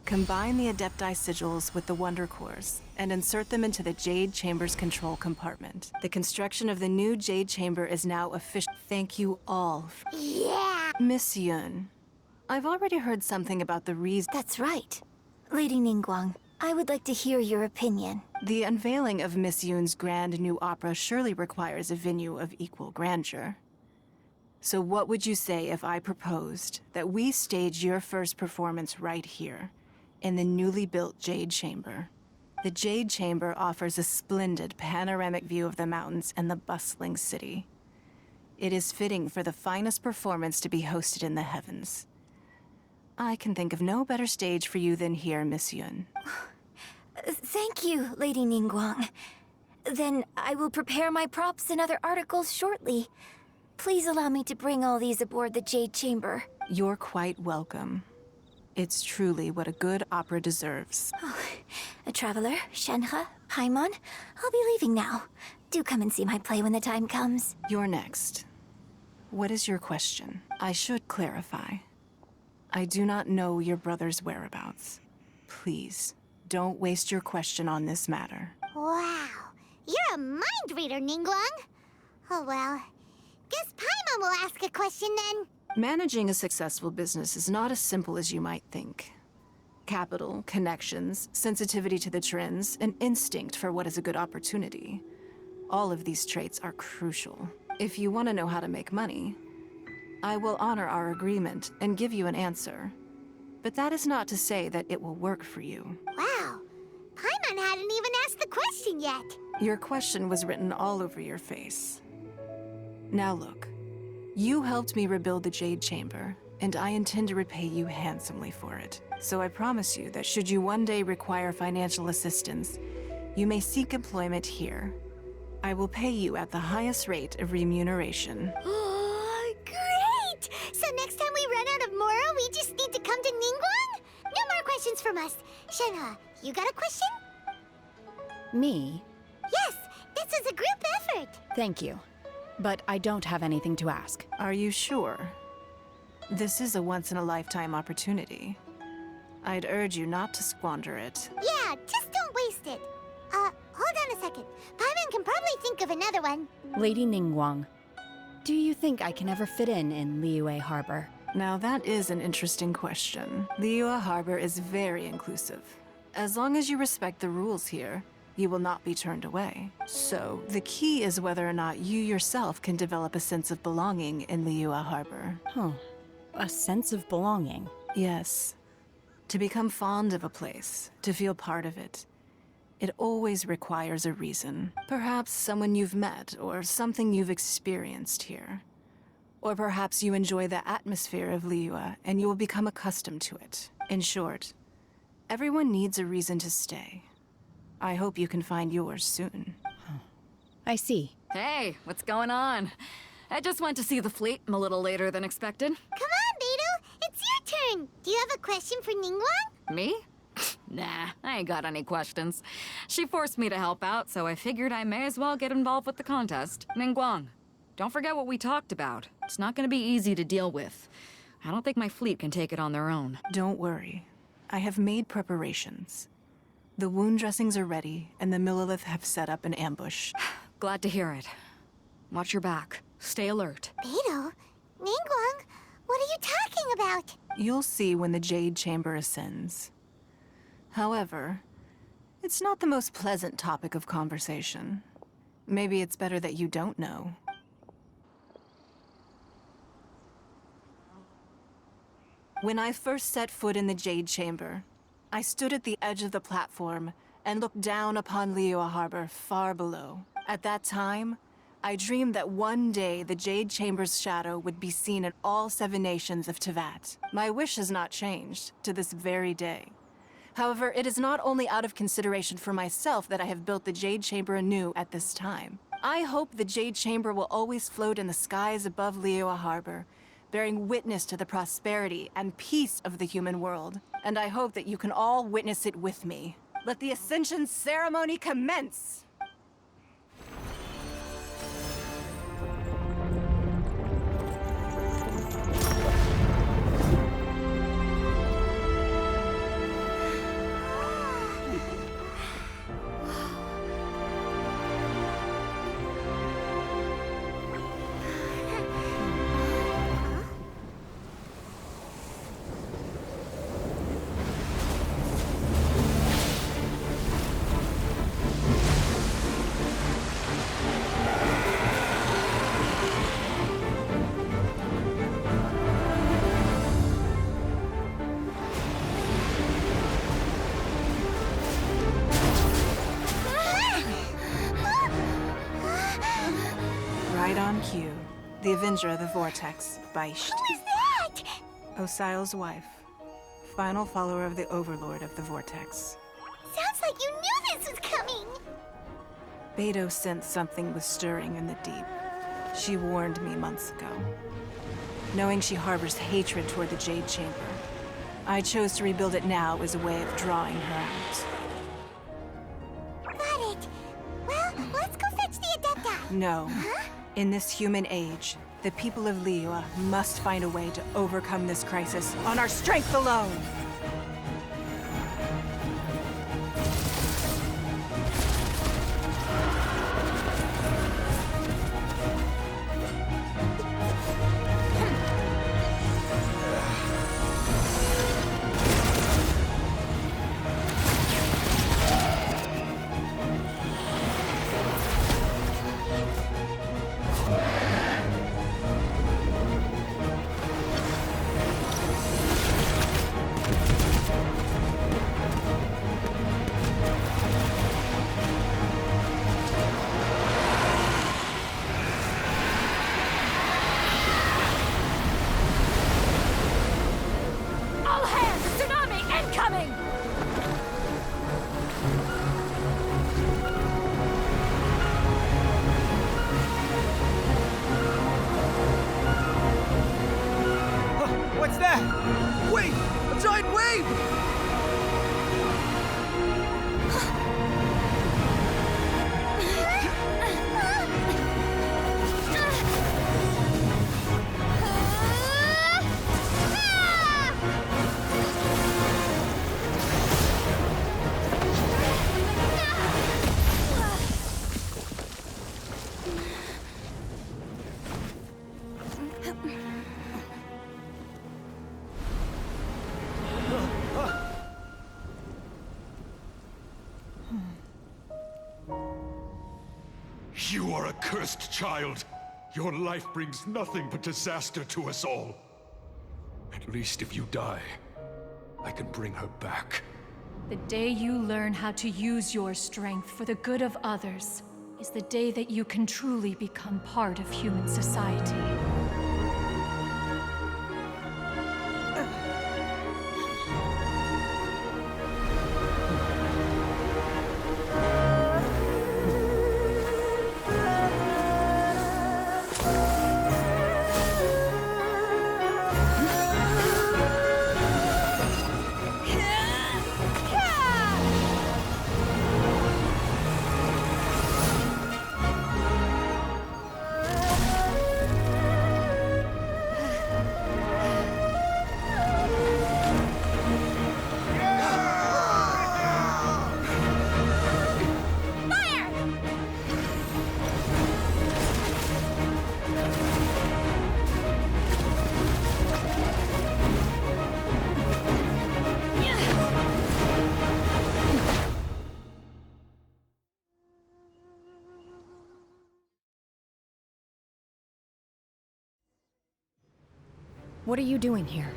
Combine the Adepti sigils with the Wonder Cores and insert them into the Jade Chamber's control compartment. The construction of the new Jade Chamber is now official. Thank you all. Yeah! Miss Yun, I've already heard something about the reason. That's right. Lady Ningguang, I would like to hear your opinion. The unveiling of Miss Yun's grand new opera surely requires a venue of equal grandeur. So what would you say if I proposed that we stage your first performance right here, in the newly built Jade Chamber? The Jade Chamber offers a splendid panoramic view of the mountains and the bustling city. It is fitting for the finest performance to be hosted in the heavens. I can think of no better stage for you than here, Miss Yun. Thank you, Lady Ningguang. Then I will prepare my props and other articles shortly. Please allow me to bring all these aboard the Jade Chamber. You're quite welcome. It's truly what a good opera deserves. A traveler, Shenhe, Paimon, I'll be leaving now. Do come and see my play when the time comes. You're next. What is your question? I should clarify. I do not know your brother's whereabouts. Please, don't waste your question on this matter. Wow, you're a mind reader, Ningguang. Oh well, guess Paimon will ask a question then. Managing a successful business is not as simple as you might think. Capital, connections, sensitivity to the trends, and instinct for what is a good opportunity. All of these traits are crucial. If you want to know how to make money, I will honor our agreement and give you an answer. But that is not to say that it will work for you. Wow, Paimon hadn't even asked the question yet. Your question was written all over your face. Now look. You helped me rebuild the Jade Chamber, and I intend to repay you handsomely for it. So I promise you that should you one day require financial assistance, you may seek employment here. I will pay you at the highest rate of remuneration. Oh, great! So next time we run out of Mora, we just need to come to Ningguang? No more questions from us. Shenhe, you got a question? Me? Yes, this is a group effort. Thank you. But I don't have anything to ask. Are you sure? This is a once-in-a-lifetime opportunity. I'd urge you not to squander it. Yeah, just don't waste it. Hold on a second. Paimon can probably think of another one. Lady Ningguang, do you think I can ever fit in Liyue Harbor? Now that is an interesting question. Liyue Harbor is very inclusive. As long as you respect the rules here, you will not be turned away. So, the key is whether or not you yourself can develop a sense of belonging in Liyue Harbor. Huh. A sense of belonging. Yes. To become fond of a place, to feel part of it, it always requires a reason. Perhaps someone you've met, or something you've experienced here. Or perhaps you enjoy the atmosphere of Liyue, and you will become accustomed to it. In short, everyone needs a reason to stay. I hope you can find yours soon. I see. Hey, what's going on? I just went to see the fleet a little later than expected. Come on, Beidou! It's your turn! Do you have a question for Ningguang? Me? Nah, I ain't got any questions. She forced me to help out, so I figured I may as well get involved with the contest. Ningguang, don't forget what we talked about. It's not gonna be easy to deal with. I don't think my fleet can take it on their own. Don't worry. I have made preparations. The wound dressings are ready, and the Millilith have set up an ambush. Glad to hear it. Watch your back. Stay alert. Beidou? Ningguang? What are you talking about? You'll see when the Jade Chamber ascends. However, it's not the most pleasant topic of conversation. Maybe it's better that you don't know. When I first set foot in the Jade Chamber, I stood at the edge of the platform and looked down upon Liyue Harbor far below. At that time, I dreamed that one day the Jade Chamber's shadow would be seen in all 7 nations of Teyvat. My wish has not changed to this very day. However, it is not only out of consideration for myself that I have built the Jade Chamber anew at this time. I hope the Jade Chamber will always float in the skies above Liyue Harbor, bearing witness to the prosperity and peace of the human world. And I hope that you can all witness it with me. Let the Ascension ceremony commence! the Avenger of the Vortex, Beisht. Who is that? Osial's wife. Final follower of the Overlord of the Vortex. Sounds like you knew this was coming. Beidou sensed something was stirring in the deep. She warned me months ago. Knowing she harbors hatred toward the Jade Chamber, I chose to rebuild it now as a way of drawing her out. Got it. Well, let's go fetch the Adepta. No. In this human age, the people of Liyue must find a way to overcome this crisis on our strength alone! All hands! A tsunami incoming! What's that? Wait! A giant wave! You are a cursed child. Your life brings nothing but disaster to us all. At least if you die, I can bring her back. The day you learn how to use your strength for the good of others is the day that you can truly become part of human society. What are you doing here?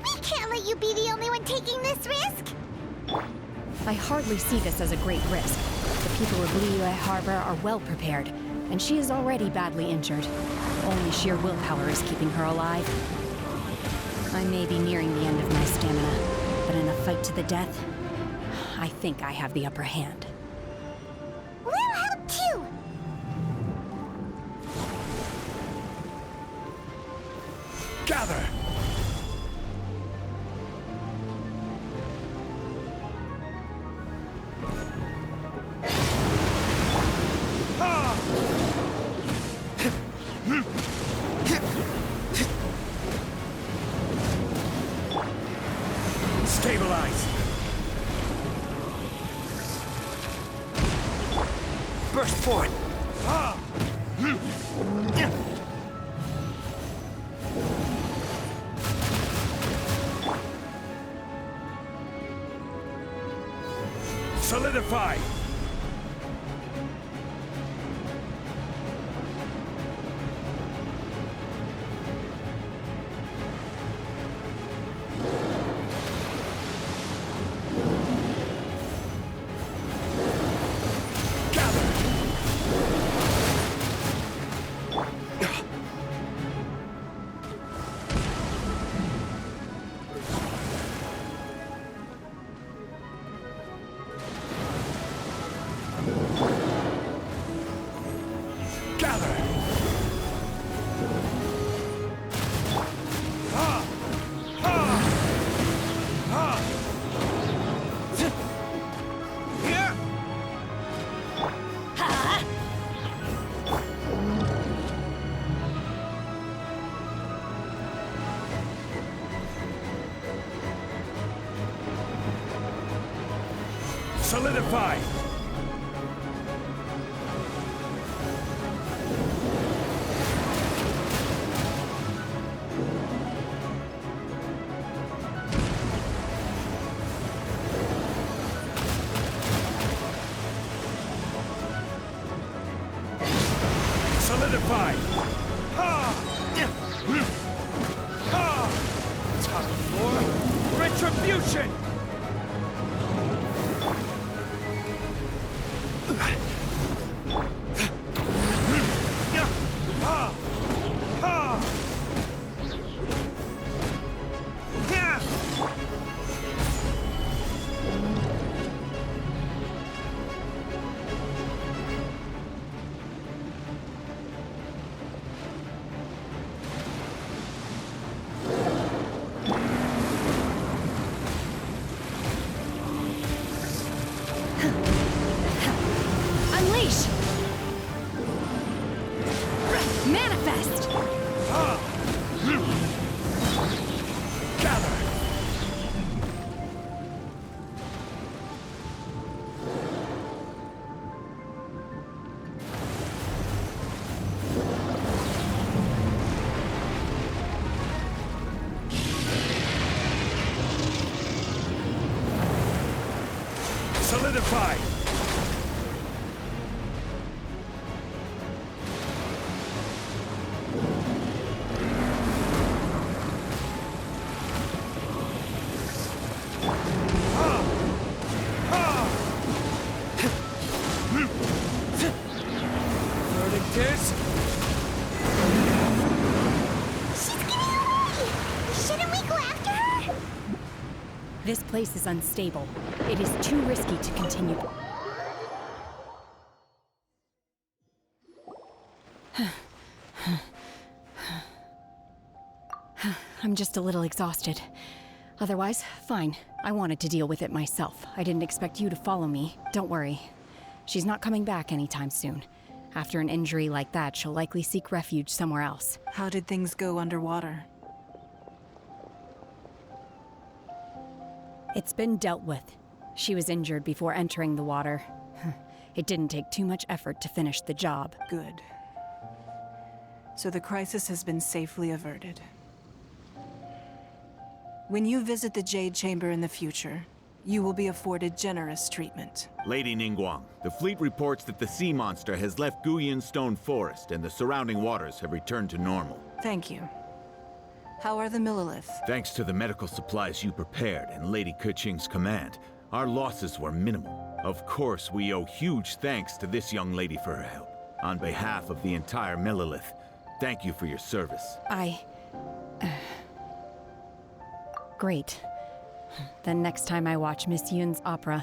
We can't let you be the only one taking this risk. I hardly see this as a great risk. The people of Liyue Harbor are well prepared, and she is already badly injured. Only sheer willpower is keeping her alive. I may be nearing the end of my stamina, but in a fight to the death, I think I have the upper hand. We'll help too. Gather! Stabilize! Burst forward! Solidify! Gather! Solidify! Solidify! Ha! Ha! Time for retribution! Ha! Ha! Yeah! Unleash! Manifest! Gather! Solidify! Verdict is... She's getting away! Shouldn't we go after her? This place is unstable. It is too risky to continue. I'm just a little exhausted. Otherwise, fine. I wanted to deal with it myself. I didn't expect you to follow me. Don't worry. She's not coming back anytime soon. After an injury like that, she'll likely seek refuge somewhere else. How did things go underwater? It's been dealt with. She was injured before entering the water. It didn't take too much effort to finish the job. Good. So the crisis has been safely averted. When you visit the Jade Chamber in the future, you will be afforded generous treatment. Lady Ningguang, the fleet reports that the sea monster has left Guyan Stone Forest and the surrounding waters have returned to normal. Thank you. How are the Millilith? Thanks to the medical supplies you prepared and Lady Keqing's command, our losses were minimal. Of course, we owe huge thanks to this young lady for her help. On behalf of the entire Millilith, thank you for your service. Great. Then next time I watch Miss Yun's opera,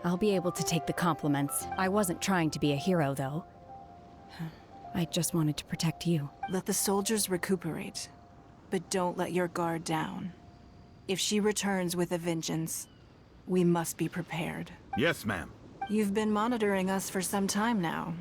I'll be able to take the compliments. I wasn't trying to be a hero, though. I just wanted to protect you. Let the soldiers recuperate, but don't let your guard down. If she returns with a vengeance, we must be prepared. Yes, ma'am. You've been monitoring us for some time now.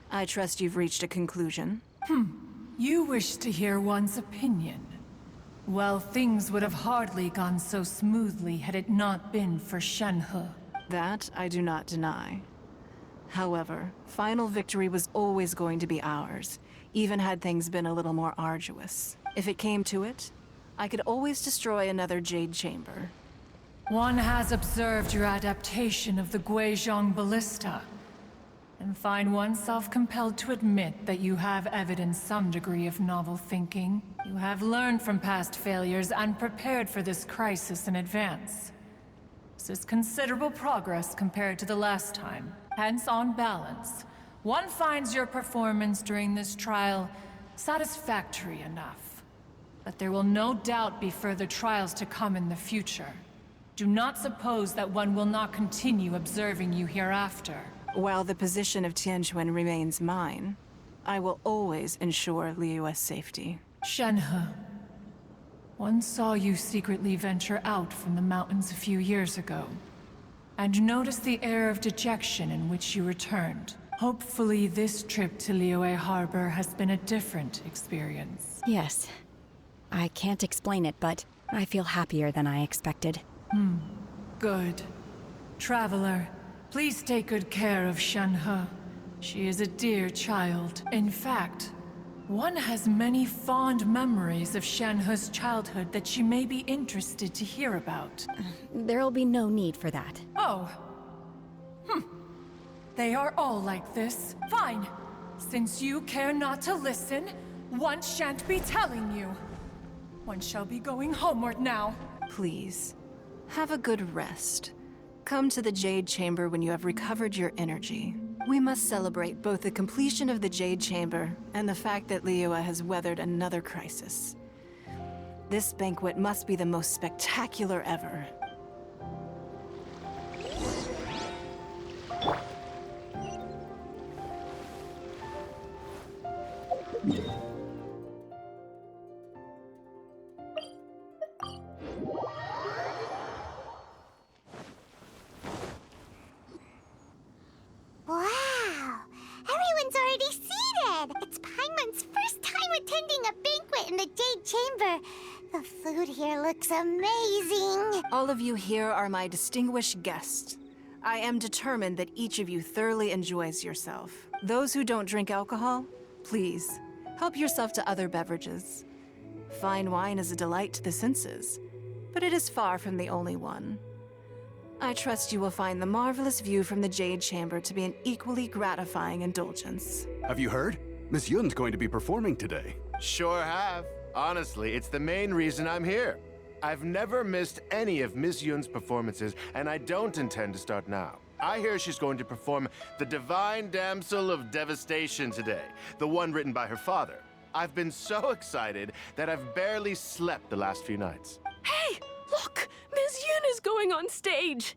I trust you've reached a conclusion. You wish to hear one's opinion. Well, things would have hardly gone so smoothly had it not been for Shenhe. That I do not deny. However, final victory was always going to be ours, even had things been a little more arduous. If it came to it, I could always destroy another Jade Chamber. One has observed your adaptation of the Guizhong Ballista, and find oneself compelled to admit that you have evidenced some degree of novel thinking. You have learned from past failures and prepared for this crisis in advance. This is considerable progress compared to the last time. Hence, on balance, one finds your performance during this trial satisfactory enough. But there will no doubt be further trials to come in the future. Do not suppose that one will not continue observing you hereafter. While the position of Tianquan remains mine, I will always ensure Liyue's safety. Shenhe, one saw you secretly venture out from the mountains a few years ago, and noticed the air of dejection in which you returned. Hopefully this trip to Liyue Harbor has been a different experience. Yes. I can't explain it, but I feel happier than I expected. Good. Traveler, please take good care of Shenhe. She is a dear child. In fact, one has many fond memories of Shenhe's childhood that she may be interested to hear about. There'll be no need for that. Oh. They are all like this. Fine. Since you care not to listen, one shan't be telling you. One shall be going homeward now. Please, have a good rest. Come to the Jade Chamber when you have recovered your energy. We must celebrate both the completion of the Jade Chamber and the fact that Liyue has weathered another crisis. This banquet must be the most spectacular ever. Wow! Everyone's already seated! It's Paimon's first time attending a banquet in the Jade Chamber. The food here looks amazing. All of you here are my distinguished guests. I am determined that each of you thoroughly enjoys yourself. Those who don't drink alcohol, please, help yourself to other beverages. Fine wine is a delight to the senses, but it is far from the only one. I trust you will find the marvelous view from the Jade Chamber to be an equally gratifying indulgence. Have you heard? Miss Yun's going to be performing today. Sure have. Honestly, it's the main reason I'm here. I've never missed any of Miss Yun's performances, and I don't intend to start now. I hear she's going to perform The Divine Damsel of Devastation today, the one written by her father. I've been so excited that I've barely slept the last few nights. Hey, look! Miss Yun is going on stage!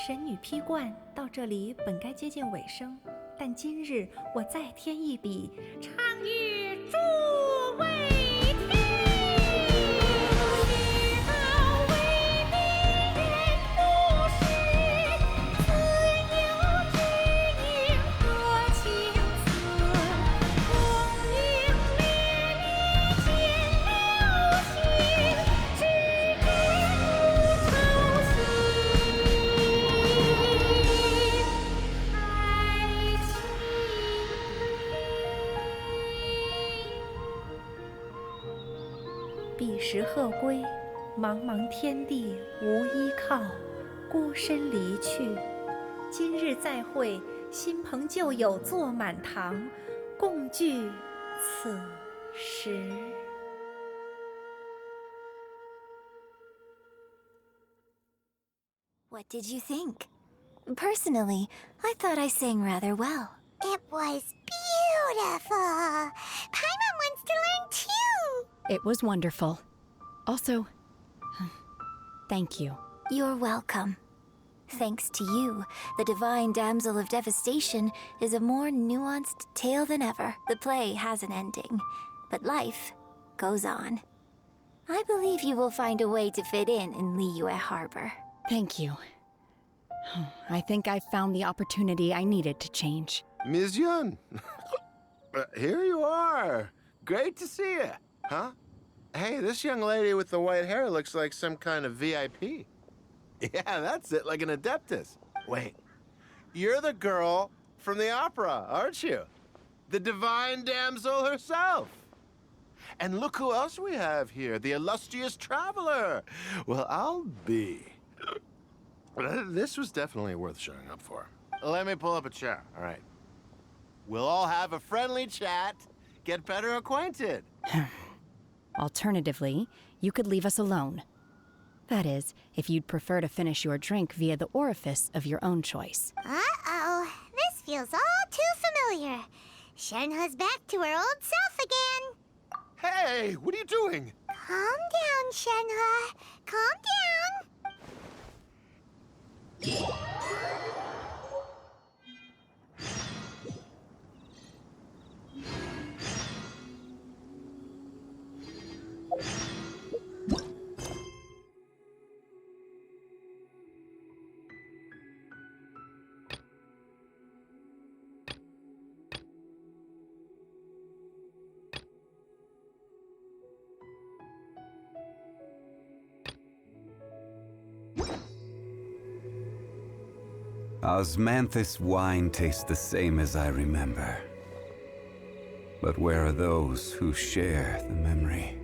神女披冠到这里本该接近尾声，但今日我再添一笔，唱与诸位听。知道为民言不实，自有知音和情思。功名烈烈见了心，只知无愁心。爱情。彼时鹤归，茫茫天地无依靠，孤身离去。今日再会，新朋旧友坐满堂，共聚此时。What did you think? Personally, I thought I sang rather well. It was beautiful. Paimon wants to learn too. It was wonderful. Also, thank you. You're welcome. Thanks to you, the Divine Damsel of Devastation is a more nuanced tale than ever. The play has an ending, but life goes on. I believe you will find a way to fit in Liyue Harbor. Thank you. I think I've found the opportunity I needed to change. Ms. Yun, here you are. Great to see you. Huh? Hey, this young lady with the white hair looks like some kind of VIP. Yeah, that's it, like an adeptus. Wait, you're the girl from the opera, aren't you? The Divine Damsel herself. And look who else we have here, the illustrious traveler. Well, I'll be. This was definitely worth showing up for. Let me pull up a chair, all right? We'll all have a friendly chat, get better acquainted. Alternatively, you could leave us alone. That is, if you'd prefer to finish your drink via the orifice of your own choice. Uh-oh, this feels all too familiar. Shenhe's back to her old self again. Hey, what are you doing? Calm down, Shenhe. Calm down. Osmanthus wine tastes the same as I remember. But where are those who share the memory?